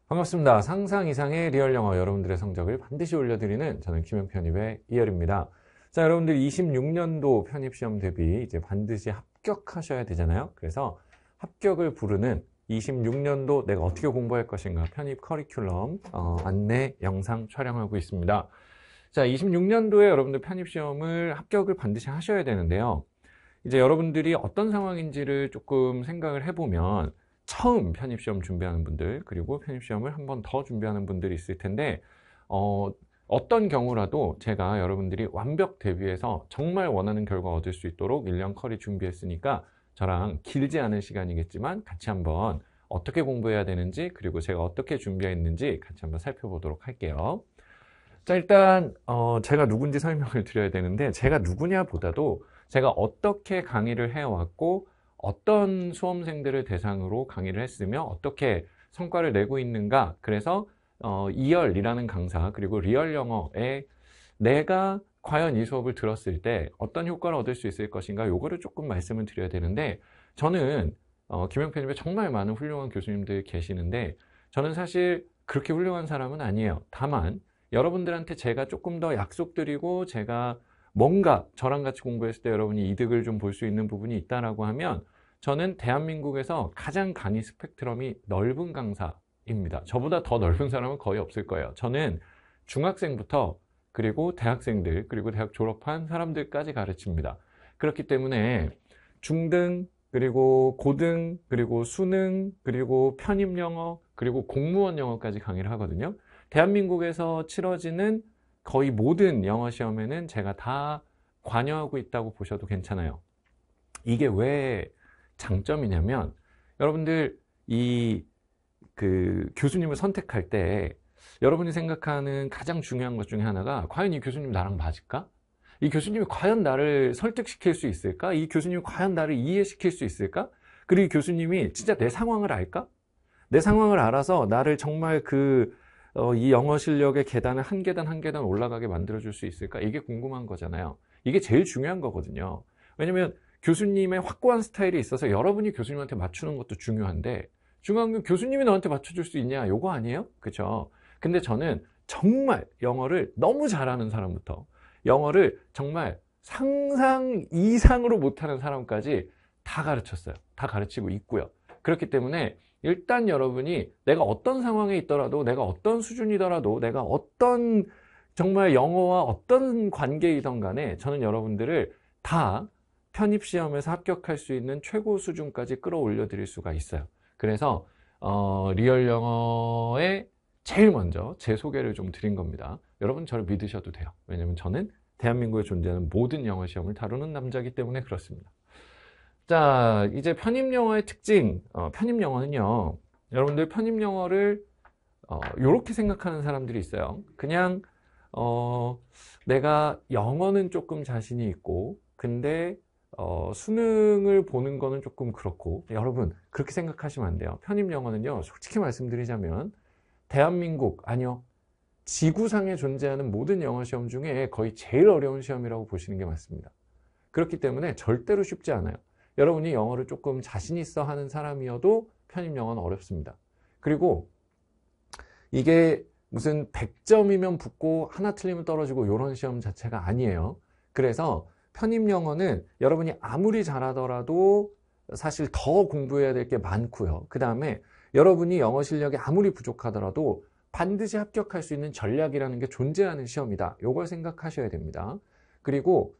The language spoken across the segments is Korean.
반갑습니다. 상상 이상의 리얼 영어 여러분들의 성적을 반드시 올려드리는 저는 김영편입의 이열입니다. 자, 여러분들 26년도 편입시험 대비 이제 반드시 합격하셔야 되잖아요. 그래서 합격을 부르는 26년도 내가 어떻게 공부할 것인가 편입 커리큘럼 안내 영상 촬영하고 있습니다. 자, 26년도에 여러분들 편입시험을 합격을 반드시 하셔야 되는데요. 이제 여러분들이 어떤 상황인지를 조금 생각을 해보면 처음 편입시험 준비하는 분들, 그리고 편입시험을 한 번 더 준비하는 분들이 있을 텐데 어떤 경우라도 제가 여러분들이 완벽 대비해서 정말 원하는 결과 얻을 수 있도록 1년 커리 준비했으니까 저랑 길지 않은 시간이겠지만 같이 한번 어떻게 공부해야 되는지, 그리고 제가 어떻게 준비했는지 같이 한번 살펴보도록 할게요. 자, 일단 제가 누군지 설명을 드려야 되는데, 제가 누구냐 보다도 제가 어떻게 강의를 해왔고 어떤 수험생들을 대상으로 강의를 했으며 어떻게 성과를 내고 있는가, 그래서 이열이라는 강사 그리고 리얼 영어에 내가 과연 이 수업을 들었을 때 어떤 효과를 얻을 수 있을 것인가, 요거를 조금 말씀을 드려야 되는데, 저는 김영편님의 정말 많은 훌륭한 교수님들 계시는데 저는 사실 그렇게 훌륭한 사람은 아니에요. 다만 여러분들한테 제가 조금 더 약속드리고 제가 뭔가 저랑 같이 공부했을 때 여러분이 이득을 좀 볼 수 있는 부분이 있다라고 하면 저는 대한민국에서 가장 강의 스펙트럼이 넓은 강사입니다. 저보다 더 넓은 사람은 거의 없을 거예요. 저는 중학생부터 그리고 대학생들 그리고 대학 졸업한 사람들까지 가르칩니다. 그렇기 때문에 중등 그리고 고등 그리고 수능 그리고 편입영어 그리고 공무원 영어까지 강의를 하거든요. 대한민국에서 치러지는 거의 모든 영어 시험에는 제가 다 관여하고 있다고 보셔도 괜찮아요. 이게 왜 장점이냐면, 여러분들 교수님을 선택할 때 여러분이 생각하는 가장 중요한 것 중에 하나가, 과연 이 교수님 나랑 맞을까? 이 교수님이 과연 나를 설득시킬 수 있을까? 이 교수님이 과연 나를 이해시킬 수 있을까? 그리고 이 교수님이 진짜 내 상황을 알까? 내 상황을 알아서 나를 정말 이 영어 실력의 계단을 한 계단 한 계단 올라가게 만들어줄 수 있을까? 이게 궁금한 거잖아요. 이게 제일 중요한 거거든요. 왜냐면 교수님의 확고한 스타일이 있어서 여러분이 교수님한테 맞추는 것도 중요한데, 중요한 건 교수님이 너한테 맞춰줄 수 있냐, 요거 아니에요? 그죠? 근데 저는 정말 영어를 너무 잘하는 사람부터 영어를 정말 상상 이상으로 못하는 사람까지 다 가르쳤어요. 다 가르치고 있고요. 그렇기 때문에 일단 여러분이 내가 어떤 상황에 있더라도, 내가 어떤 수준이더라도, 내가 어떤 정말 영어와 어떤 관계이던 간에 저는 여러분들을 다 편입시험에서 합격할 수 있는 최고 수준까지 끌어올려 드릴 수가 있어요. 그래서 리얼 영어에 제일 먼저 제 소개를 좀 드린 겁니다. 여러분 저를 믿으셔도 돼요. 왜냐면 저는 대한민국에 존재하는 모든 영어 시험을 다루는 남자이기 때문에 그렇습니다. 자, 이제 편입영어의 특징. 편입영어는요, 여러분들 편입영어를 이렇게 생각하는 사람들이 있어요. 그냥 내가 영어는 조금 자신이 있고 근데 수능을 보는 거는 조금 그렇고. 여러분 그렇게 생각하시면 안 돼요. 편입영어는요, 솔직히 말씀드리자면 대한민국, 아니요, 지구상에 존재하는 모든 영어 시험 중에 거의 제일 어려운 시험이라고 보시는 게 맞습니다. 그렇기 때문에 절대로 쉽지 않아요. 여러분이 영어를 조금 자신 있어 하는 사람이어도 편입영어는 어렵습니다. 그리고 이게 무슨 100점이면 붙고 하나 틀리면 떨어지고 이런 시험 자체가 아니에요. 그래서 편입영어는 여러분이 아무리 잘하더라도 사실 더 공부해야 될 게 많고요. 그 다음에 여러분이 영어 실력이 아무리 부족하더라도 반드시 합격할 수 있는 전략이라는 게 존재하는 시험이다. 이걸 생각하셔야 됩니다. 그리고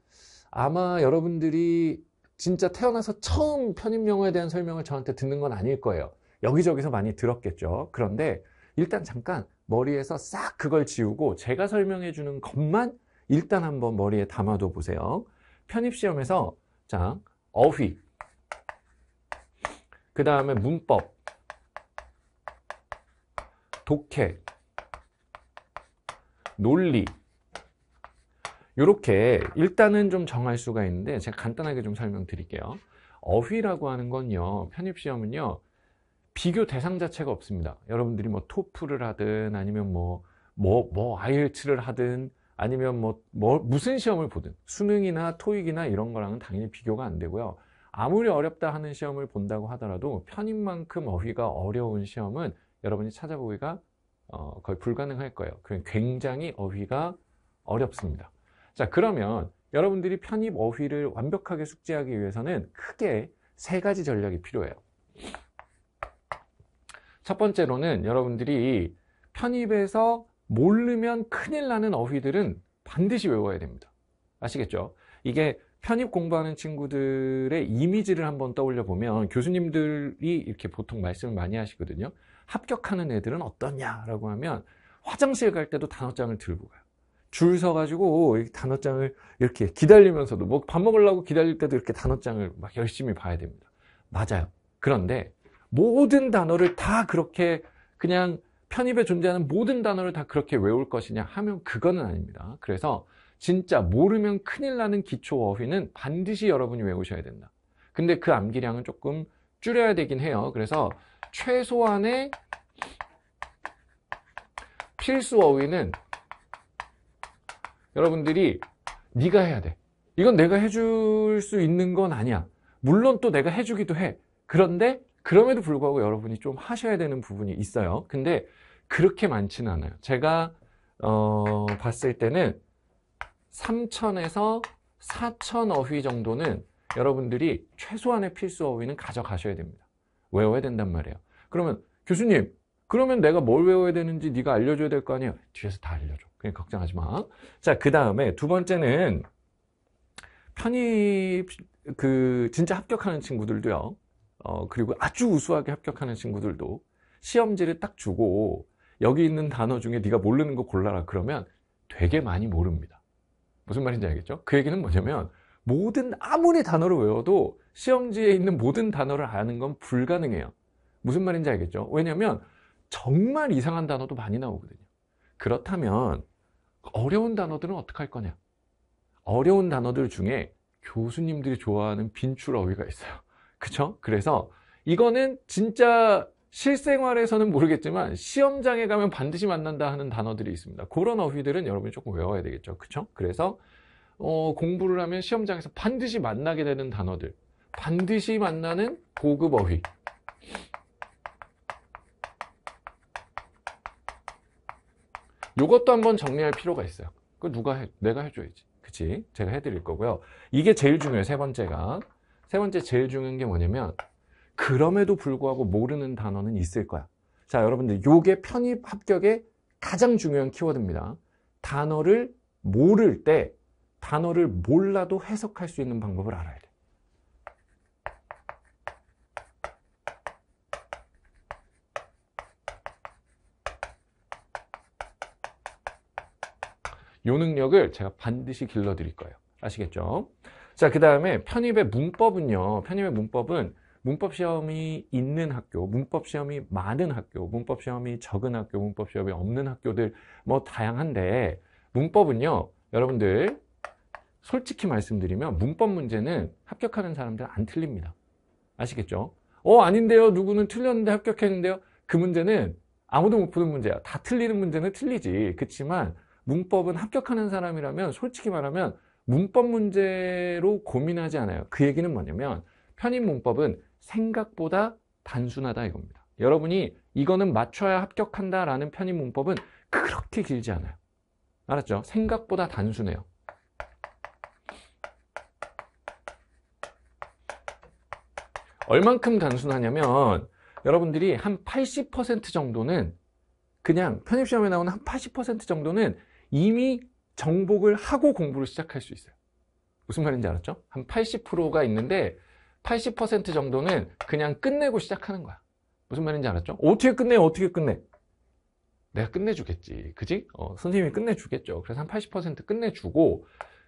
아마 여러분들이 진짜 태어나서 처음 편입영어에 대한 설명을 저한테 듣는 건 아닐 거예요. 여기저기서 많이 들었겠죠. 그런데 일단 잠깐 머리에서 싹 그걸 지우고 제가 설명해 주는 것만 일단 한번 머리에 담아둬 보세요. 편입시험에서 자, 어휘, 그 다음에 문법, 독해, 논리, 이렇게 일단은 좀 정할 수가 있는데 제가 간단하게 좀 설명드릴게요. 어휘라고 하는 건요, 편입시험은요, 비교 대상 자체가 없습니다. 여러분들이 뭐 토플을 하든 아니면 아이엘츠를 하든 아니면 무슨 시험을 보든 수능이나 토익이나 이런 거랑은 당연히 비교가 안 되고요. 아무리 어렵다 하는 시험을 본다고 하더라도 편입만큼 어휘가 어려운 시험은 여러분이 찾아보기가 거의 불가능할 거예요. 그냥 굉장히 어휘가 어렵습니다. 자, 그러면 여러분들이 편입 어휘를 완벽하게 숙지하기 위해서는 크게 세 가지 전략이 필요해요. 첫 번째로는 여러분들이 편입에서 모르면 큰일 나는 어휘들은 반드시 외워야 됩니다. 아시겠죠? 이게 편입 공부하는 친구들의 이미지를 한번 떠올려 보면 교수님들이 이렇게 보통 말씀을 많이 하시거든요. 합격하는 애들은 어떠냐라고 하면 화장실 갈 때도 단어장을 들고 가요. 줄 서가지고 단어장을 이렇게 기다리면서도 뭐 밥 먹으려고 기다릴 때도 이렇게 단어장을 막 열심히 봐야 됩니다. 맞아요. 그런데 모든 단어를 다 그렇게 그냥 편입에 존재하는 모든 단어를 다 그렇게 외울 것이냐 하면 그거는 아닙니다. 그래서 진짜 모르면 큰일 나는 기초 어휘는 반드시 여러분이 외우셔야 된다. 근데 그 암기량은 조금 줄여야 되긴 해요. 그래서 최소한의 필수 어휘는 여러분들이 네가 해야 돼. 이건 내가 해줄 수 있는 건 아니야. 물론 또 내가 해주기도 해. 그런데 그럼에도 불구하고 여러분이 좀 하셔야 되는 부분이 있어요. 근데 그렇게 많지는 않아요. 제가 봤을 때는 3,000에서 4,000 어휘 정도는 여러분들이 최소한의 필수 어휘는 가져가셔야 됩니다. 외워야 된단 말이에요. 그러면 교수님, 그러면 내가 뭘 외워야 되는지 네가 알려줘야 될 거 아니에요? 뒤에서 다 알려줘. 그냥 걱정하지 마. 자, 그 다음에 두 번째는 편입 진짜 합격하는 친구들도요. 그리고 아주 우수하게 합격하는 친구들도 시험지를 딱 주고 여기 있는 단어 중에 네가 모르는 거 골라라 그러면 되게 많이 모릅니다. 무슨 말인지 알겠죠? 그 얘기는 뭐냐면 아무리 단어를 외워도 시험지에 있는 모든 단어를 아는 건 불가능해요. 무슨 말인지 알겠죠? 왜냐면 정말 이상한 단어도 많이 나오거든요. 그렇다면 어려운 단어들은 어떻게 할 거냐? 어려운 단어들 중에 교수님들이 좋아하는 빈출 어휘가 있어요. 그쵸? 그래서 이거는 진짜 실생활에서는 모르겠지만 시험장에 가면 반드시 만난다 하는 단어들이 있습니다. 그런 어휘들은 여러분이 조금 외워야 되겠죠. 그쵸? 그래서 공부를 하면 시험장에서 반드시 만나게 되는 단어들, 반드시 만나는 고급 어휘, 요것도 한번 정리할 필요가 있어요. 그거 내가 해줘야지. 그치? 제가 해드릴 거고요. 이게 제일 중요해요. 세 번째 제일 중요한 게 뭐냐면 그럼에도 불구하고 모르는 단어는 있을 거야. 자, 여러분들 요게 편입 합격의 가장 중요한 키워드입니다. 단어를 모를 때 단어를 몰라도 해석할 수 있는 방법을 알아야 돼. 요 능력을 제가 반드시 길러드릴 거예요. 아시겠죠? 자, 그 다음에 편입의 문법은요. 편입의 문법은 문법 시험이 있는 학교, 문법 시험이 많은 학교, 문법 시험이 적은 학교, 문법 시험이 없는 학교들 뭐 다양한데 문법은요. 여러분들 솔직히 말씀드리면 문법 문제는 합격하는 사람들 안 틀립니다. 아시겠죠? 아닌데요. 누구는 틀렸는데 합격했는데요. 그 문제는 아무도 못 푸는 문제야. 다 틀리는 문제는 틀리지. 그렇지만 문법은 합격하는 사람이라면 솔직히 말하면 문법 문제로 고민하지 않아요. 그 얘기는 뭐냐면 편입 문법은 생각보다 단순하다 이겁니다. 여러분이 이거는 맞춰야 합격한다라는 편입 문법은 그렇게 길지 않아요. 알았죠? 생각보다 단순해요. 얼만큼 단순하냐면 여러분들이 한 80% 정도는 그냥 편입시험에 나오는 한 80% 정도는 이미 정복을 하고 공부를 시작할 수 있어요. 무슨 말인지 알았죠? 한 80%가 있는데 80% 정도는 그냥 끝내고 시작하는 거야. 무슨 말인지 알았죠? 어떻게 끝내요? 어떻게 끝내? 내가 끝내주겠지. 그지? 선생님이 끝내주겠죠. 그래서 한 80% 끝내주고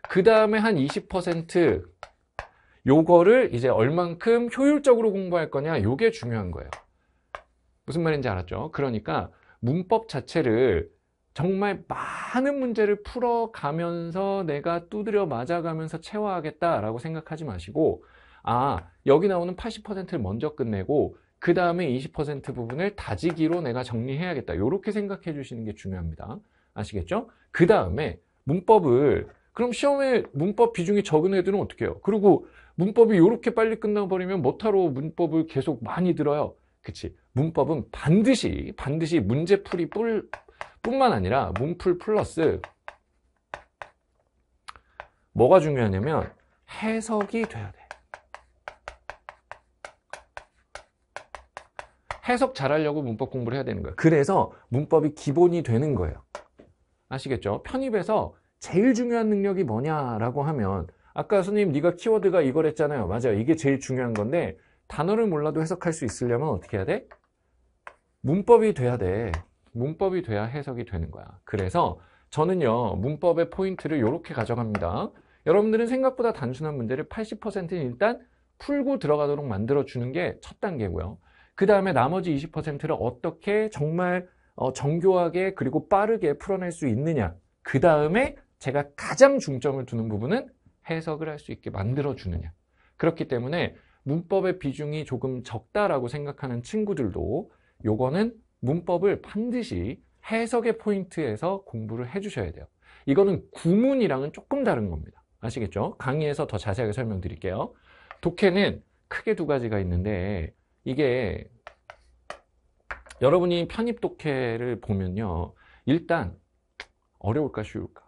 그 다음에 한 20% 요거를 이제 얼만큼 효율적으로 공부할 거냐 요게 중요한 거예요. 무슨 말인지 알았죠? 그러니까 문법 자체를 정말 많은 문제를 풀어가면서 내가 두드려 맞아가면서 체화하겠다라고 생각하지 마시고 여기 나오는 80%를 먼저 끝내고 그 다음에 20% 부분을 다지기로 내가 정리해야겠다. 이렇게 생각해 주시는 게 중요합니다. 아시겠죠? 그 다음에 문법을 그럼 시험에 문법 비중이 적은 애들은 어떻게 해요? 그리고 문법이 이렇게 빨리 끝나버리면 뭐하러 문법을 계속 많이 들어요? 그치? 문법은 반드시 문제풀이 뿐만 아니라 문풀 플러스 뭐가 중요하냐면 해석이 돼야 돼. 해석 잘하려고 문법 공부를 해야 되는 거예요. 그래서 문법이 기본이 되는 거예요. 아시겠죠? 편입에서 제일 중요한 능력이 뭐냐라고 하면 아까 선생님 네가 키워드가 이거랬잖아요. 맞아요. 이게 제일 중요한 건데 단어를 몰라도 해석할 수 있으려면 어떻게 해야 돼? 문법이 돼야 돼. 문법이 돼야 해석이 되는 거야. 그래서 저는요 문법의 포인트를 이렇게 가져갑니다. 여러분들은 생각보다 단순한 문제를 80%는 일단 풀고 들어가도록 만들어주는 게 첫 단계고요. 그 다음에 나머지 20%를 어떻게 정말 정교하게 그리고 빠르게 풀어낼 수 있느냐. 그 다음에 제가 가장 중점을 두는 부분은 해석을 할 수 있게 만들어주느냐. 그렇기 때문에 문법의 비중이 조금 적다라고 생각하는 친구들도 요거는 문법을 반드시 해석의 포인트에서 공부를 해주셔야 돼요. 이거는 구문이랑은 조금 다른 겁니다. 아시겠죠? 강의에서 더 자세하게 설명드릴게요. 독해는 크게 두 가지가 있는데 이게 여러분이 편입 독해를 보면요. 일단 어려울까 쉬울까?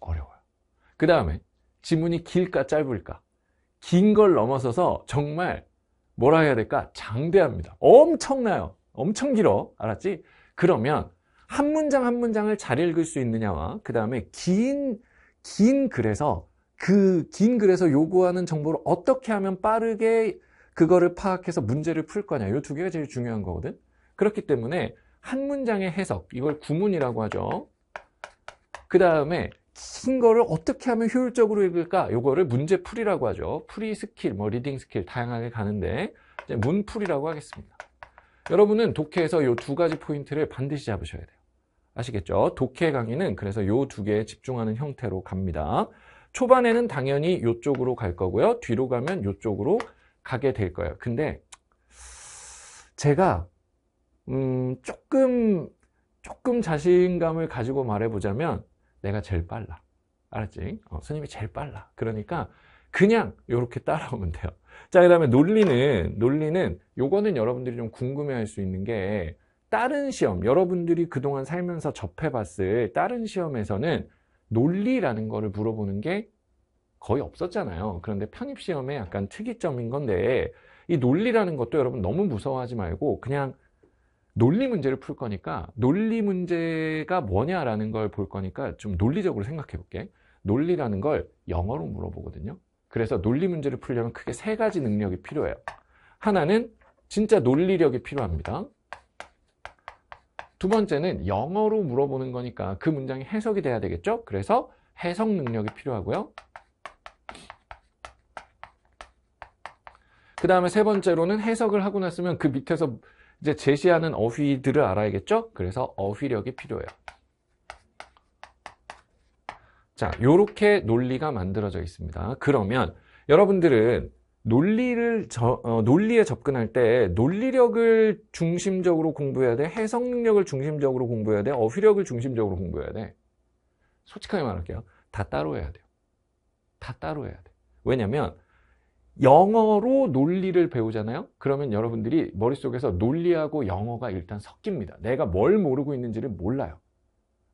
어려워요. 그 다음에 지문이 길까 짧을까? 긴 걸 넘어서서 정말 뭐라 해야 될까? 장대합니다. 엄청나요. 엄청 길어. 알았지? 그러면 한 문장 한 문장을 잘 읽을 수 있느냐와 그 다음에 긴 글에서 그 긴 글에서 요구하는 정보를 어떻게 하면 빠르게 그거를 파악해서 문제를 풀 거냐. 이 두 개가 제일 중요한 거거든. 그렇기 때문에 한 문장의 해석, 이걸 구문이라고 하죠. 그 다음에 긴 거를 어떻게 하면 효율적으로 읽을까? 요거를 문제풀이라고 하죠. 풀이 스킬, 리딩 스킬 다양하게 가는데 이제 문풀이라고 하겠습니다. 여러분은 독해에서 요 두 가지 포인트를 반드시 잡으셔야 돼요. 아시겠죠? 독해 강의는 그래서 요 두 개에 집중하는 형태로 갑니다. 초반에는 당연히 이쪽으로 갈 거고요. 뒤로 가면 이쪽으로 가게 될 거예요. 근데 제가 조금 자신감을 가지고 말해보자면 내가 제일 빨라. 알았지? 스님이 제일 빨라. 그러니까 그냥 이렇게 따라오면 돼요. 자, 그 다음에 논리는 요거는 여러분들이 좀 궁금해할 수 있는 게 다른 시험, 여러분들이 그동안 살면서 접해봤을 다른 시험에서는 논리라는 거를 물어보는 게 거의 없었잖아요. 그런데 편입시험의 약간 특이점인 건데 이 논리라는 것도 여러분 너무 무서워하지 말고 그냥 논리 문제를 풀 거니까 논리 문제가 뭐냐라는 걸 볼 거니까 좀 논리적으로 생각해 볼게. 논리라는 걸 영어로 물어보거든요. 그래서 논리 문제를 풀려면 크게 세 가지 능력이 필요해요. 하나는 진짜 논리력이 필요합니다. 두 번째는 영어로 물어보는 거니까 그 문장이 해석이 돼야 되겠죠? 그래서 해석 능력이 필요하고요. 그 다음에 세 번째로는 해석을 하고 났으면 그 밑에서 이제 제시하는 어휘들을 알아야겠죠? 그래서 어휘력이 필요해요. 자, 요렇게 논리가 만들어져 있습니다. 그러면 여러분들은 논리에 접근할 때 논리력을 중심적으로 공부해야 돼? 해석 능력을 중심적으로 공부해야 돼? 어휘력을 중심적으로 공부해야 돼? 솔직하게 말할게요. 다 따로 해야 돼요. 다 따로 해야 돼. 왜냐면 영어로 논리를 배우잖아요. 그러면 여러분들이 머릿속에서 논리하고 영어가 일단 섞입니다. 내가 뭘 모르고 있는지를 몰라요.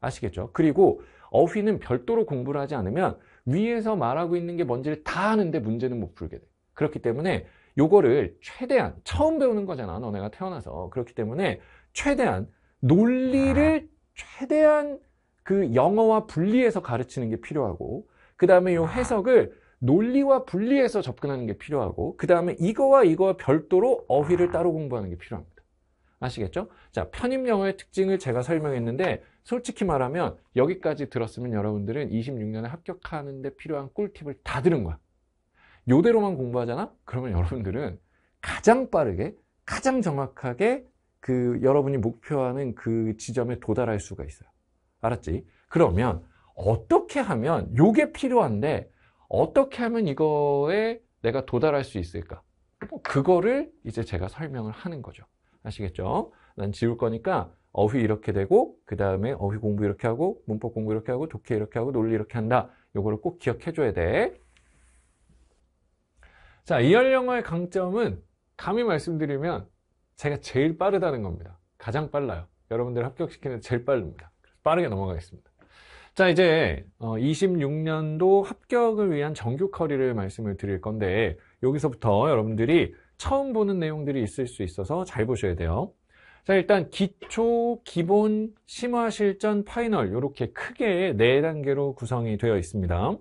아시겠죠? 그리고 어휘는 별도로 공부를 하지 않으면 위에서 말하고 있는 게 뭔지를 다 아는데 문제는 못 풀게 돼. 그렇기 때문에 요거를 최대한 처음 배우는 거잖아. 너네가 태어나서. 그렇기 때문에 최대한 논리를 최대한 그 영어와 분리해서 가르치는 게 필요하고 그 다음에 요 해석을 논리와 분리해서 접근하는 게 필요하고 그 다음에 이거와 별도로 어휘를 따로 공부하는 게 필요합니다. 아시겠죠? 자, 편입 영어의 특징을 제가 설명했는데 솔직히 말하면 여기까지 들었으면 여러분들은 26년에 합격하는 데 필요한 꿀팁을 다 들은 거야. 요대로만 공부하잖아? 그러면 여러분들은 가장 빠르게 가장 정확하게 그 여러분이 목표하는 그 지점에 도달할 수가 있어요. 알았지? 그러면 어떻게 하면 요게 필요한데 어떻게 하면 이거에 내가 도달할 수 있을까? 그거를 이제 제가 설명을 하는 거죠. 아시겠죠? 난 지울 거니까 어휘 이렇게 되고 그 다음에 어휘 공부 이렇게 하고 문법 공부 이렇게 하고 독해 이렇게 하고 논리 이렇게 한다. 요거를 꼭 기억해 줘야 돼. 자, 이할 영어의 강점은 감히 말씀드리면 제가 제일 빠르다는 겁니다. 가장 빨라요. 여러분들 합격시키는 데 제일 빠릅니다. 빠르게 넘어가겠습니다. 자, 이제 26년도 합격을 위한 정규 커리를 말씀을 드릴 건데, 여기서부터 여러분들이 처음 보는 내용들이 있을 수 있어서 잘 보셔야 돼요. 자, 일단 기초, 기본, 심화, 실전, 파이널 이렇게 크게 4단계로 구성이 되어 있습니다.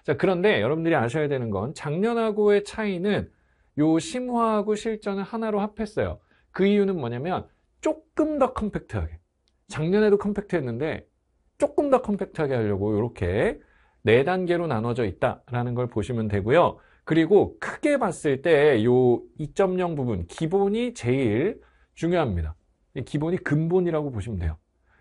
자, 그런데 여러분들이 아셔야 되는 건 작년하고의 차이는 요 심화하고 실전을 하나로 합했어요. 그 이유는 뭐냐면 조금 더 컴팩트하게, 작년에도 컴팩트했는데 조금 더 컴팩트하게 하려고 이렇게 4단계로 나눠져 있다라는 걸 보시면 되고요. 그리고 크게 봤을 때 요 2.0 부분, 기본이 제일 중요합니다. 기본이 근본이라고 보시면 돼요.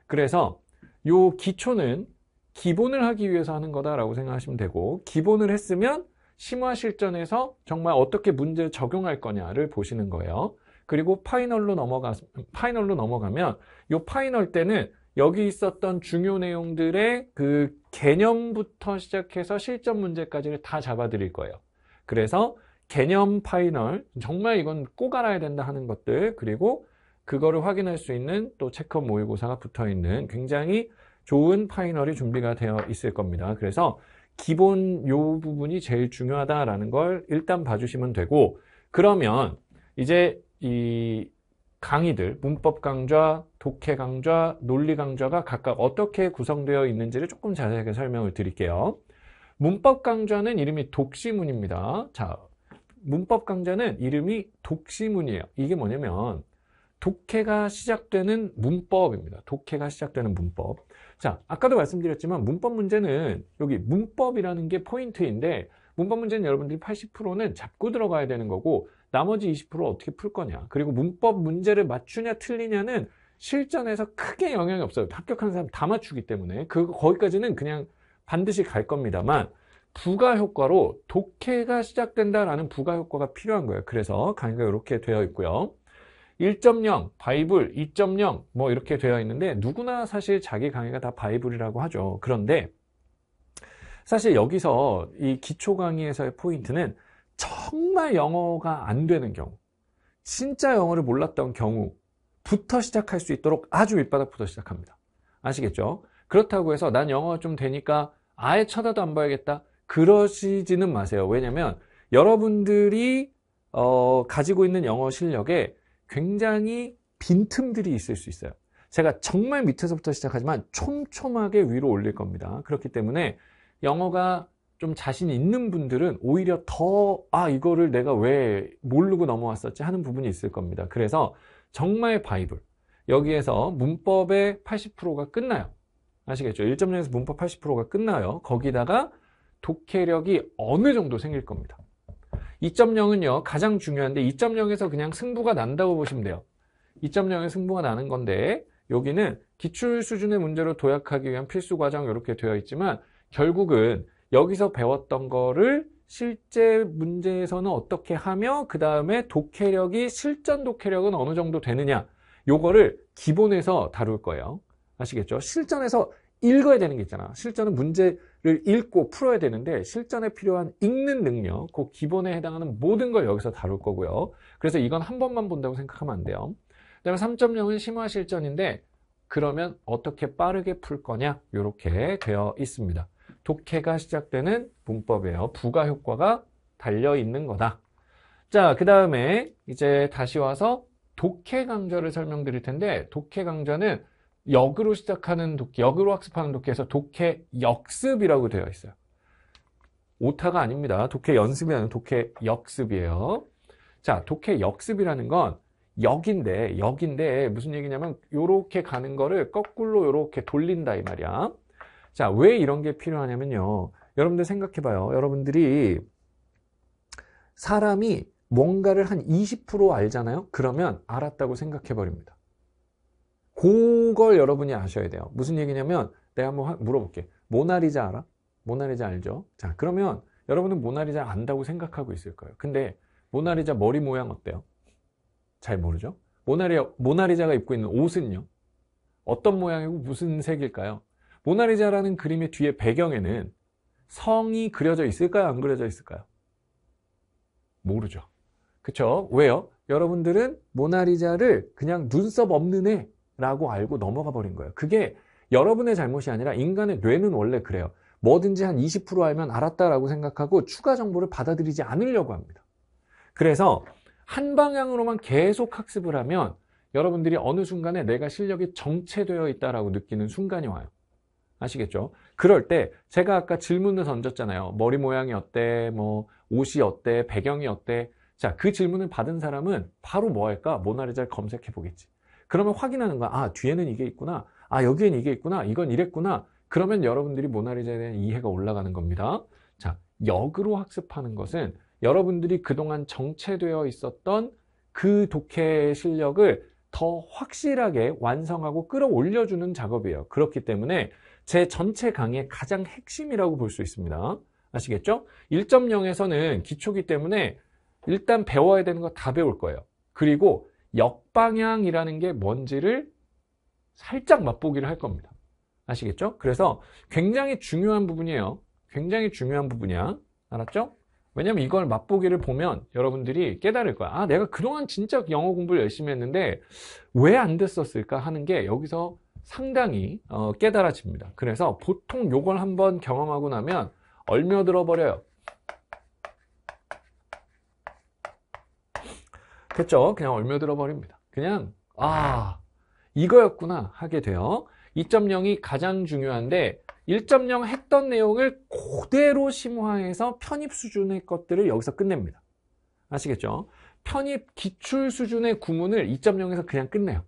그래서 요 기초는 기본을 하기 위해서 하는 거다라고 생각하시면 되고, 기본을 했으면 심화 실전에서 정말 어떻게 문제를 적용할 거냐를 보시는 거예요. 그리고 파이널로 넘어가면 요 파이널 때는 여기 있었던 중요 내용들의 그 개념부터 시작해서 실전 문제까지를 다 잡아드릴 거예요. 그래서 개념 파이널, 정말 이건 꼭 알아야 된다 하는 것들, 그리고 그거를 확인할 수 있는 또 체크업 모의고사가 붙어있는 굉장히 좋은 파이널이 준비가 되어 있을 겁니다. 그래서 기본 요 부분이 제일 중요하다라는 걸 일단 봐주시면 되고, 그러면 이제 이 강의들, 문법 강좌, 독해 강좌, 논리 강좌가 각각 어떻게 구성되어 있는지를 조금 자세하게 설명을 드릴게요. 문법 강좌는 이름이 독시문입니다. 자, 문법 강좌는 이름이 독시문이에요. 이게 뭐냐면 독해가 시작되는 문법입니다. 독해가 시작되는 문법. 자, 아까도 말씀드렸지만 문법 문제는 여기 문법이라는 게 포인트인데, 문법 문제는 여러분들이 80%는 잡고 들어가야 되는 거고, 나머지 20% 어떻게 풀 거냐, 그리고 문법 문제를 맞추냐 틀리냐는 실전에서 크게 영향이 없어요. 합격하는 사람 다 맞추기 때문에 거기까지는 그냥 반드시 갈 겁니다만, 부가효과로 독해가 시작된다라는 부가효과가 필요한 거예요. 그래서 강의가 이렇게 되어 있고요. 1.0, 바이블, 2.0 뭐 이렇게 되어 있는데, 누구나 사실 자기 강의가 다 바이블이라고 하죠. 그런데 사실 여기서 이 기초 강의에서의 포인트는 정말 영어가 안 되는 경우, 진짜 영어를 몰랐던 경우부터 시작할 수 있도록 아주 밑바닥부터 시작합니다. 아시겠죠? 그렇다고 해서 난 영어가 좀 되니까 아예 쳐다도 안 봐야겠다, 그러시지는 마세요. 왜냐면 여러분들이 가지고 있는 영어 실력에 굉장히 빈틈들이 있을 수 있어요. 제가 정말 밑에서부터 시작하지만 촘촘하게 위로 올릴 겁니다. 그렇기 때문에 영어가 좀 자신 있는 분들은 오히려 더 이거를 내가 왜 모르고 넘어왔었지 하는 부분이 있을 겁니다. 그래서 정말 바이블, 여기에서 문법의 80%가 끝나요. 아시겠죠? 1.0에서 문법 80%가 끝나요. 거기다가 독해력이 어느 정도 생길 겁니다. 2.0은요 가장 중요한데, 2.0에서 그냥 승부가 난다고 보시면 돼요. 2.0에 승부가 나는 건데, 여기는 기출 수준의 문제로 도약하기 위한 필수 과정 이렇게 되어 있지만, 결국은 여기서 배웠던 거를 실제 문제에서는 어떻게 하며, 그 다음에 독해력이, 실전 독해력은 어느 정도 되느냐, 요거를 기본에서 다룰 거예요. 아시겠죠? 실전에서 읽어야 되는 게 있잖아. 실전은 문제를 읽고 풀어야 되는데, 실전에 필요한 읽는 능력, 그 기본에 해당하는 모든 걸 여기서 다룰 거고요. 그래서 이건 한 번만 본다고 생각하면 안 돼요. 그 다음에 3.0은 심화 실전인데, 그러면 어떻게 빠르게 풀 거냐, 이렇게 되어 있습니다. 독해가 시작되는 문법이에요. 부가효과가 달려있는 거다. 자, 그 다음에 이제 다시 와서 독해 강좌를 설명드릴 텐데, 독해 강좌는 역으로 시작하는 독해, 역으로 학습하는 독해에서 독해 역습이라고 되어 있어요. 오타가 아닙니다. 독해 연습이 아니라 독해 역습이에요. 자, 독해 역습이라는 건 역인데 무슨 얘기냐면 요렇게 가는 거를 거꾸로 요렇게 돌린다 이 말이야. 자, 왜 이런 게 필요하냐면요, 여러분들 생각해봐요. 여러분들이 사람이 뭔가를 한 20% 알잖아요. 그러면 알았다고 생각해버립니다. 그걸 여러분이 아셔야 돼요. 무슨 얘기냐면, 내가 한번 물어볼게. 모나리자 알아? 모나리자 알죠? 자, 그러면 여러분은 모나리자 안다고 생각하고 있을 거예요. 근데 모나리자 머리 모양 어때요? 잘 모르죠? 모나리자가 입고 있는 옷은요? 어떤 모양이고 무슨 색일까요? 모나리자라는 그림의 뒤에 배경에는 성이 그려져 있을까요? 안 그려져 있을까요? 모르죠. 그쵸? 왜요? 여러분들은 모나리자를 그냥 눈썹 없는 애라고 알고 넘어가 버린 거예요. 그게 여러분의 잘못이 아니라 인간의 뇌는 원래 그래요. 뭐든지 한 20% 알면 알았다라고 생각하고 추가 정보를 받아들이지 않으려고 합니다. 그래서 한 방향으로만 계속 학습을 하면 여러분들이 어느 순간에 내가 실력이 정체되어 있다라고 느끼는 순간이 와요. 아시겠죠? 그럴 때 제가 아까 질문을 던졌잖아요. 머리 모양이 어때? 뭐 옷이 어때? 배경이 어때? 자, 그 질문을 받은 사람은 바로 뭐 할까? 모나리자를 검색해 보겠지. 그러면 확인하는 거야. 아, 뒤에는 이게 있구나. 아, 여기엔 이게 있구나. 이건 이랬구나. 그러면 여러분들이 모나리자에 대한 이해가 올라가는 겁니다. 자, 역으로 학습하는 것은 여러분들이 그동안 정체되어 있었던 그 독해 실력을 더 확실하게 완성하고 끌어올려주는 작업이에요. 그렇기 때문에 제 전체 강의의 가장 핵심이라고 볼 수 있습니다. 아시겠죠? 1.0에서는 기초기 때문에 일단 배워야 되는 거 다 배울 거예요. 그리고 역방향이라는 게 뭔지를 살짝 맛보기를 할 겁니다. 아시겠죠? 그래서 굉장히 중요한 부분이에요. 굉장히 중요한 부분이야. 알았죠? 왜냐면 이걸 맛보기를 보면 여러분들이 깨달을 거야. 아, 내가 그동안 진짜 영어 공부를 열심히 했는데 왜 안 됐었을까 하는 게 여기서 상당히 깨달아집니다. 그래서 보통 요걸 한번 경험하고 나면 얼며들어 버려요. 됐죠? 그냥 얼며들어 버립니다. 그냥 아, 이거였구나 하게 돼요. 2.0이 가장 중요한데 1.0 했던 내용을 그대로 심화해서 편입 수준의 것들을 여기서 끝냅니다. 아시겠죠? 편입 기출 수준의 구문을 2.0에서 그냥 끝내요.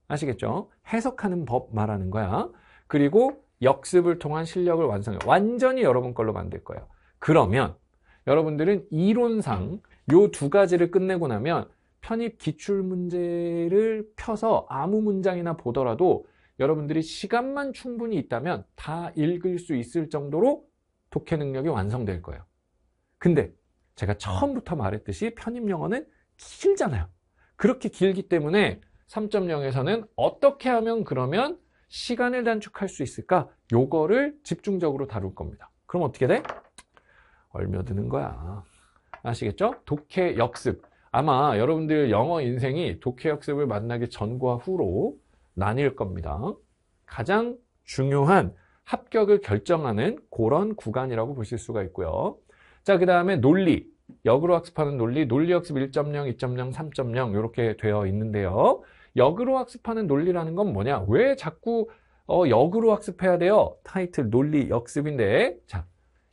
아시겠죠? 해석하는 법 말하는 거야. 그리고 역습을 통한 실력을 완성해요. 완전히 여러분 걸로 만들 거예요. 그러면 여러분들은 이론상 요 두 가지를 끝내고 나면 편입 기출 문제를 펴서 아무 문장이나 보더라도 여러분들이 시간만 충분히 있다면 다 읽을 수 있을 정도로 독해 능력이 완성될 거예요. 근데 제가 처음부터 말했듯이 편입 영어는 길잖아요. 그렇게 길기 때문에 3.0에서는 어떻게 하면 그러면 시간을 단축할 수 있을까? 요거를 집중적으로 다룰 겁니다. 그럼 어떻게 돼? 얼며드는 거야. 아시겠죠? 독해 역습. 아마 여러분들 영어 인생이 독해 역습을 만나기 전과 후로 나뉠 겁니다. 가장 중요한 합격을 결정하는 그런 구간이라고 보실 수가 있고요. 자, 그 다음에 논리. 역으로 학습하는 논리. 논리 학습 1.0, 2.0, 3.0 이렇게 되어 있는데요. 역으로 학습하는 논리라는 건 뭐냐? 왜 자꾸 역으로 학습해야 돼요? 타이틀 논리 역습인데, 자,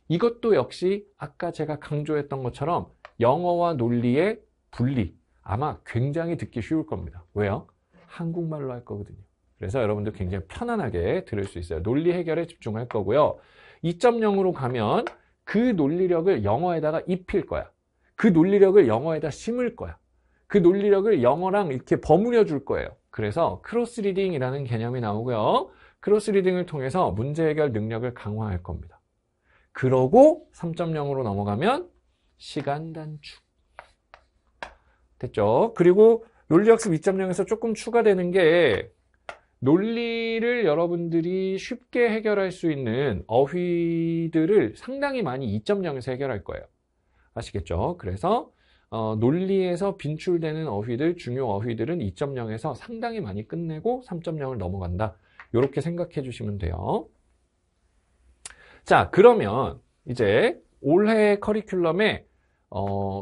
이것도 역시 아까 제가 강조했던 것처럼 영어와 논리의 분리. 아마 굉장히 듣기 쉬울 겁니다. 왜요? 한국말로 할 거거든요. 그래서 여러분들 굉장히 편안하게 들을 수 있어요. 논리 해결에 집중할 거고요. 2.0으로 가면 그 논리력을 영어에다가 입힐 거야. 그 논리력을 영어에다 심을 거야. 그 논리력을 영어랑 이렇게 버무려 줄 거예요. 그래서 크로스 리딩이라는 개념이 나오고요. 크로스 리딩을 통해서 문제 해결 능력을 강화할 겁니다. 그러고 3.0으로 넘어가면 시간 단축. 됐죠? 그리고 논리학습 2.0에서 조금 추가되는 게 논리를 여러분들이 쉽게 해결할 수 있는 어휘들을 상당히 많이 2.0에서 해결할 거예요. 아시겠죠? 그래서 논리에서 빈출되는 어휘들, 중요 어휘들은 2.0에서 상당히 많이 끝내고 3.0을 넘어간다. 이렇게 생각해 주시면 돼요. 자, 그러면 이제 올해 커리큘럼에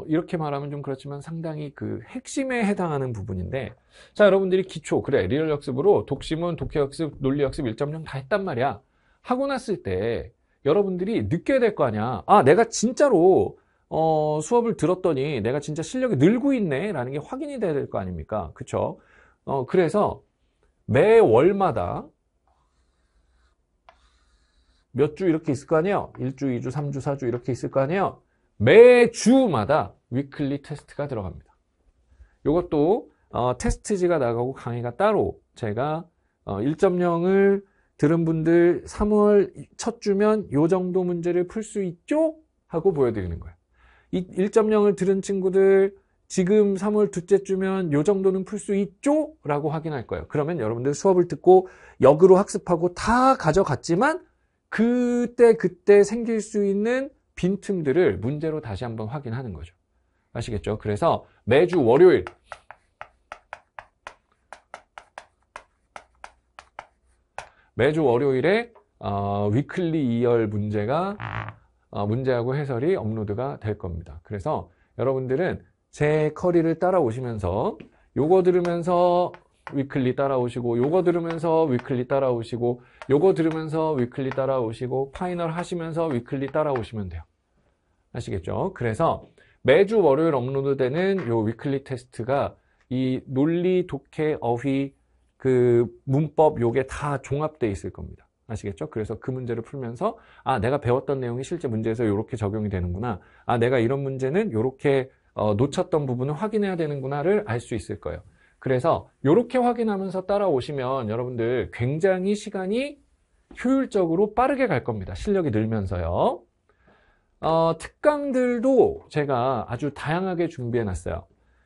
이렇게 말하면 좀 그렇지만 상당히 그 핵심에 해당하는 부분인데, 자, 여러분들이 기초, 그래, 리얼 역습으로 독시문, 독해 역습, 논리 역습 1.0 다 했단 말이야. 하고 났을 때 여러분들이 느껴야 될 거 아니야. 아, 내가 진짜로 수업을 들었더니 내가 진짜 실력이 늘고 있네 라는 게 확인이 돼야 될 거 아닙니까? 그쵸? 그래서 매 월마다 몇 주 이렇게 있을 거 아니에요? 1주, 2주, 3주, 4주 이렇게 있을 거 아니에요? 매주마다 위클리 테스트가 들어갑니다. 이것도 테스트지가 나가고 강의가 따로 제가 1.0을 들은 분들 3월 첫 주면 요 정도 문제를 풀 수 있죠? 하고 보여드리는 거예요. 1.0을 들은 친구들 지금 3월 둘째 주면 요 정도는 풀 수 있죠? 라고 확인할 거예요. 그러면 여러분들 수업을 듣고 역으로 학습하고 다 가져갔지만 그때 생길 수 있는 빈틈들을 문제로 다시 한번 확인하는 거죠. 아시겠죠? 그래서 매주 월요일 에 위클리 2열 문제가 문제하고 해설이 업로드가 될 겁니다. 그래서 여러분들은 제 커리를 따라오시면서 요거 들으면서 위클리 따라오시고, 요거 들으면서 위클리 따라오시고, 요거 들으면서 위클리 따라오시고, 파이널 하시면서 위클리 따라오시면 돼요. 아시겠죠? 그래서 매주 월요일 업로드되는 요 위클리 테스트가 이 논리, 독해, 어휘, 그 문법 요게 다 종합되어 있을 겁니다. 아시겠죠? 그래서 그 문제를 풀면서 내가 배웠던 내용이 실제 문제에서 이렇게 적용이 되는구나. 내가 이런 문제는 이렇게 놓쳤던 부분을 확인해야 되는구나를 알 수 있을 거예요. 그래서 이렇게 확인하면서 따라오시면 여러분들 굉장히 시간이 효율적으로 빠르게 갈 겁니다. 실력이 늘면서요. 특강들도 제가 아주 다양하게 준비해 놨어요.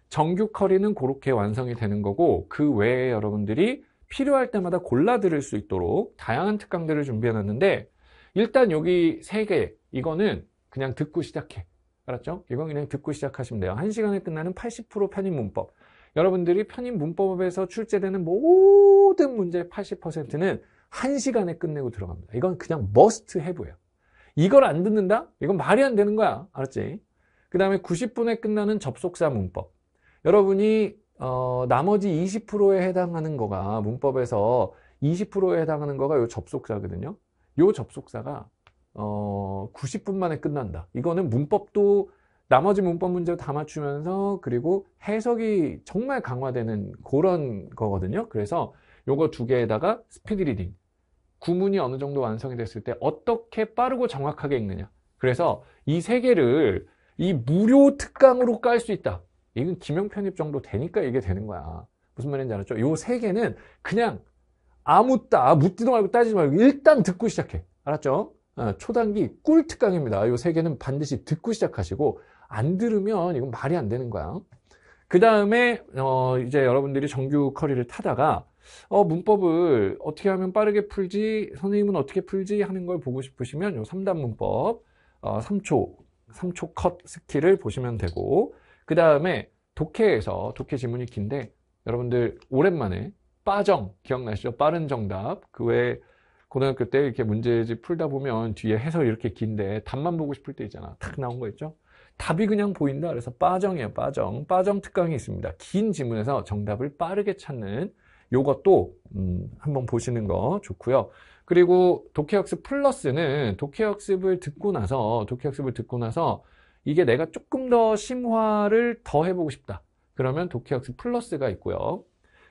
정규 커리는 그렇게 완성이 되는 거고, 그 외에 여러분들이 필요할 때마다 골라 들을 수 있도록 다양한 특강들을 준비해 놨는데, 일단 여기 3개 이거는 그냥 듣고 시작해. 알았죠? 이건 그냥 듣고 시작하시면 돼요. 1시간에 끝나는 80% 편입 문법. 여러분들이 편입 문법에서 출제되는 모든 문제의 80%는 1시간에 끝내고 들어갑니다. 이건 그냥 must have예요. 이걸 안 듣는다? 이건 말이 안 되는 거야. 알았지? 그 다음에 90분에 끝나는 접속사 문법. 여러분이 나머지 20%에 해당하는 거가, 문법에서 20%에 해당하는 거가 요 접속사거든요. 요 접속사가 90분 만에 끝난다. 이거는 문법도 나머지 문법 문제도 다 맞추면서, 그리고 해석이 정말 강화되는 그런 거거든요. 그래서 요거 2개에다가 스피드 리딩, 구문이 어느 정도 완성이 됐을 때 어떻게 빠르고 정확하게 읽느냐. 그래서 이 3개를 이 무료 특강으로 깔 수 있다. 이건 기명 편입 정도 되니까 이게 되는 거야. 무슨 말인지 알았죠? 요 3개는 그냥 묻지도 말고 따지지 말고 일단 듣고 시작해. 알았죠? 초단기 꿀 특강입니다. 요 3개는 반드시 듣고 시작하시고, 안 들으면 이건 말이 안 되는 거야. 그 다음에 이제 여러분들이 정규 커리를 타다가 문법을 어떻게 하면 빠르게 풀지, 선생님은 어떻게 풀지 하는 걸 보고 싶으시면 요 3단 문법 3초 컷 스킬을 보시면 되고, 그 다음에 독해에서, 독해 지문이 긴데 여러분들 오랜만에 빠정 기억나시죠? 빠른 정답. 그 외에 고등학교 때 이렇게 문제집 풀다 보면 뒤에 해설 이렇게 긴데 답만 보고 싶을 때 있잖아. 탁 나온 거 있죠? 답이 그냥 보인다. 그래서 빠정이에요. 빠정 특강이 있습니다. 긴 지문에서 정답을 빠르게 찾는 요것도 한번 보시는 거 좋고요. 그리고 독해학습 플러스는 독해학습을 듣고 나서 이게 내가 조금 더 심화를 더 해보고 싶다. 그러면 독해학습 플러스가 있고요.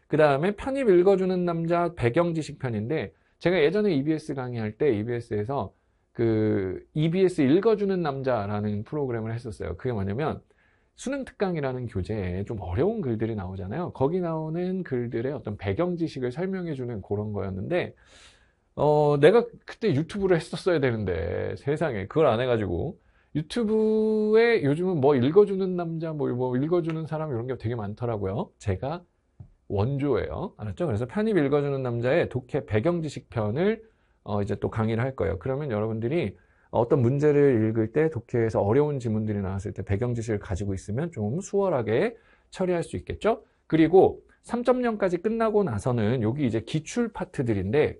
그 다음에 편입 읽어주는 남자 배경지식 편인데, 제가 예전에 EBS 강의할 때 EBS에서 그 EBS 읽어주는 남자라는 프로그램을 했었어요. 그게 뭐냐면 수능 특강이라는 교재에 좀 어려운 글들이 나오잖아요. 거기 나오는 글들의 어떤 배경 지식을 설명해주는 그런 거였는데, 내가 그때 유튜브를 했었어야 되는데 세상에 그걸 안 해가지고, 유튜브에 요즘은 뭐 읽어주는 남자, 뭐 읽어주는 사람 이런 게 되게 많더라고요. 제가 원조예요. 알았죠? 그래서 편입 읽어주는 남자의 독해 배경지식 편을 이제 또 강의를 할 거예요. 그러면 여러분들이 어떤 문제를 읽을 때 독해에서 어려운 지문들이 나왔을 때 배경지식을 가지고 있으면 좀 수월하게 처리할 수 있겠죠? 그리고 3.0까지 끝나고 나서는 여기 이제 기출 파트들인데,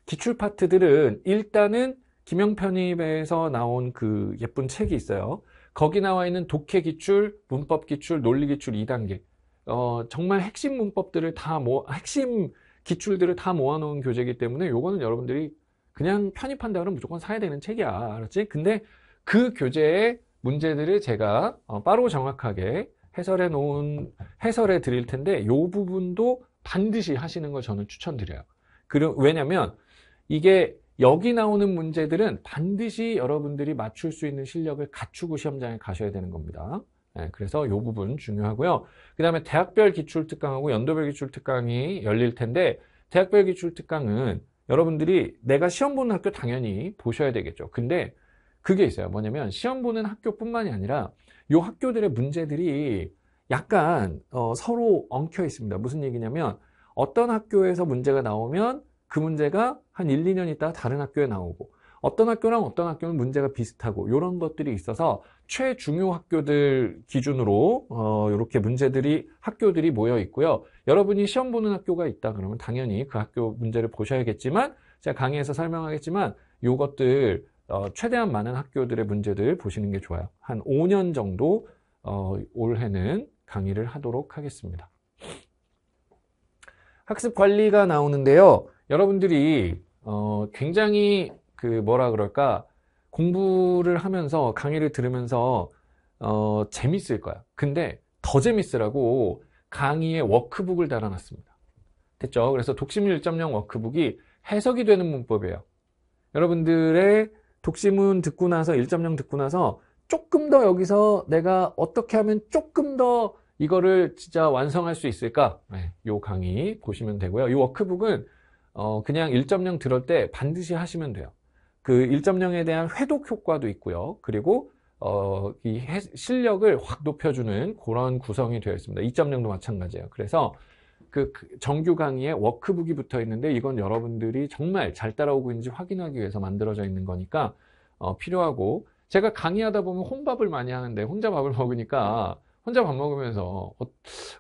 기출 파트들은 일단은 기명편입에서 나온 그 예쁜 책이 있어요. 거기 나와 있는 독해 기출, 문법 기출, 논리 기출 2단계. 정말 핵심 문법들을 핵심 기출들을 다 모아놓은 교재이기 때문에 요거는 여러분들이 그냥 편입한다 그러면 무조건 사야 되는 책이야. 알았지? 근데 그 교재의 문제들을 제가 빠르고 정확하게 해설해 드릴 텐데, 요 부분도 반드시 하시는 걸 저는 추천드려요. 왜냐면 이게 여기 나오는 문제들은 반드시 여러분들이 맞출 수 있는 실력을 갖추고 시험장에 가셔야 되는 겁니다. 그래서 이 부분 중요하고요. 그 다음에 대학별 기출특강하고 연도별 기출특강이 열릴 텐데, 대학별 기출특강은 여러분들이 내가 시험 보는 학교 당연히 보셔야 되겠죠. 근데 그게 있어요. 뭐냐면 시험 보는 학교뿐만이 아니라 이 학교들의 문제들이 약간 서로 엉켜 있습니다. 무슨 얘기냐면, 어떤 학교에서 문제가 나오면 그 문제가 한 1, 2년 있다가 다른 학교에 나오고, 어떤 학교랑 어떤 학교는 문제가 비슷하고 이런 것들이 있어서 최중요 학교들 기준으로 이렇게 학교들이 모여 있고요. 여러분이 시험 보는 학교가 있다 그러면 당연히 그 학교 문제를 보셔야겠지만 제가 강의에서 설명하겠지만 이것들 최대한 많은 학교들의 문제들 보시는 게 좋아요. 한 5년 정도 올해는 강의를 하도록 하겠습니다. 학습 관리가 나오는데요. 여러분들이 굉장히 공부를 하면서 강의를 들으면서 재밌을 거야. 근데 더 재밌으라고 강의에 워크북을 달아놨습니다. 됐죠? 그래서 독심문 1.0 워크북이 해석이 되는 문법이에요. 여러분들의 독심문 듣고 나서 1.0 듣고 나서 조금 더 여기서 내가 어떻게 하면 조금 더 이거를 진짜 완성할 수 있을까? 네, 요 강의 보시면 되고요. 이 워크북은 그냥 1.0 들을 때 반드시 하시면 돼요. 그 1.0에 대한 회독 효과도 있고요. 그리고 이 실력을 확 높여주는 그런 구성이 되어 있습니다. 2.0도 마찬가지예요. 그래서 그 정규 강의에 워크북이 붙어 있는데 이건 여러분들이 정말 잘 따라오고 있는지 확인하기 위해서 만들어져 있는 거니까 필요하고, 제가 강의하다 보면 혼밥을 많이 하는데 혼자 밥을 먹으니까 혼자 밥 먹으면서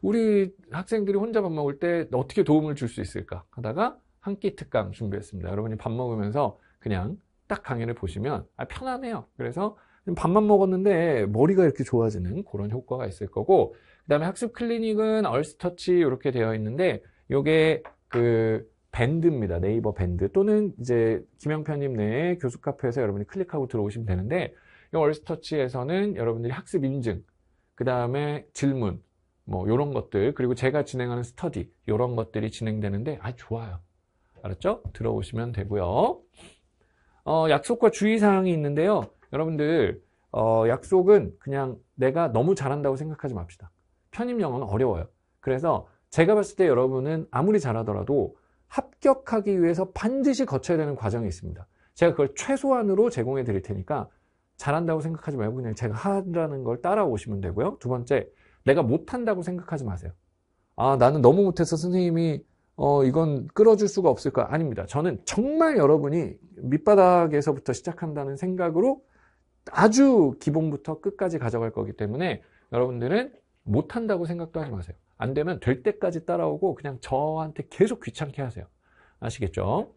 우리 학생들이 혼자 밥 먹을 때 어떻게 도움을 줄 수 있을까 하다가 한 끼 특강 준비했습니다. 여러분이 밥 먹으면서 그냥 딱 강의를 보시면 편하네요. 그래서 밥만 먹었는데 머리가 이렇게 좋아지는 그런 효과가 있을 거고, 그 다음에 학습 클리닉은 얼스터치 이렇게 되어 있는데 요게 그 밴드입니다. 네이버 밴드 또는 이제 김영편님 내에 교수 카페에서 여러분이 클릭하고 들어오시면 되는데, 이 얼스터치에서는 여러분들이 학습 인증, 그 다음에 질문, 뭐 요런 것들, 그리고 제가 진행하는 스터디 요런 것들이 진행되는데 좋아요. 알았죠? 들어오시면 되고요. 약속과 주의사항이 있는데요. 여러분들 약속은 그냥 내가 너무 잘한다고 생각하지 맙시다. 편입 영어는 어려워요. 그래서 제가 봤을 때 여러분은 아무리 잘하더라도 합격하기 위해서 반드시 거쳐야 되는 과정이 있습니다. 제가 그걸 최소한으로 제공해 드릴 테니까 잘한다고 생각하지 말고 그냥 제가 하라는 걸 따라오시면 되고요. 두 번째, 내가 못한다고 생각하지 마세요. 나는 너무 못해서 선생님이 이건 끌어줄 수가 없을 거야. 아닙니다. 저는 정말 여러분이 밑바닥에서부터 시작한다는 생각으로 아주 기본부터 끝까지 가져갈 거기 때문에 여러분들은 못한다고 생각도 하지 마세요. 안 되면 될 때까지 따라오고 그냥 저한테 계속 귀찮게 하세요. 아시겠죠?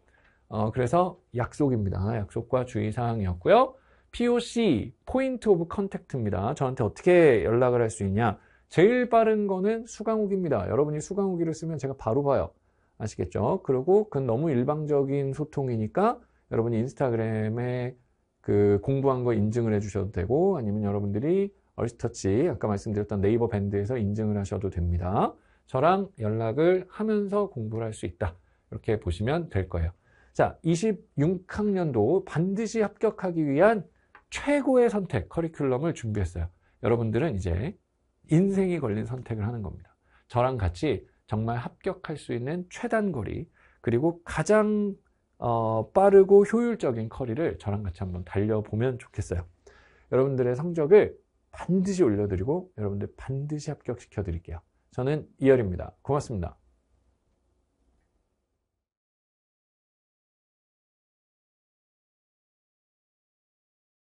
그래서 약속입니다. 약속과 주의사항이었고요. POC, Point of Contact입니다. 저한테 어떻게 연락을 할 수 있냐? 제일 빠른 거는 수강후기입니다. 여러분이 수강후기를 쓰면 제가 바로 봐요. 아시겠죠? 그리고 그건 너무 일방적인 소통이니까 여러분이 인스타그램에 그 공부한 거 인증을 해주셔도 되고, 아니면 여러분들이 얼스터치 아까 말씀드렸던 네이버 밴드에서 인증을 하셔도 됩니다. 저랑 연락을 하면서 공부를 할 수 있다. 이렇게 보시면 될 거예요. 자, 26학년도 반드시 합격하기 위한 최고의 선택, 커리큘럼을 준비했어요. 여러분들은 이제 인생이 걸린 선택을 하는 겁니다. 저랑 같이 정말 합격할 수 있는 최단거리, 그리고 가장 빠르고 효율적인 커리를 저랑 같이 한번 달려보면 좋겠어요. 여러분들의 성적을 반드시 올려드리고 여러분들 반드시 합격시켜 드릴게요. 저는 이열입니다. 고맙습니다.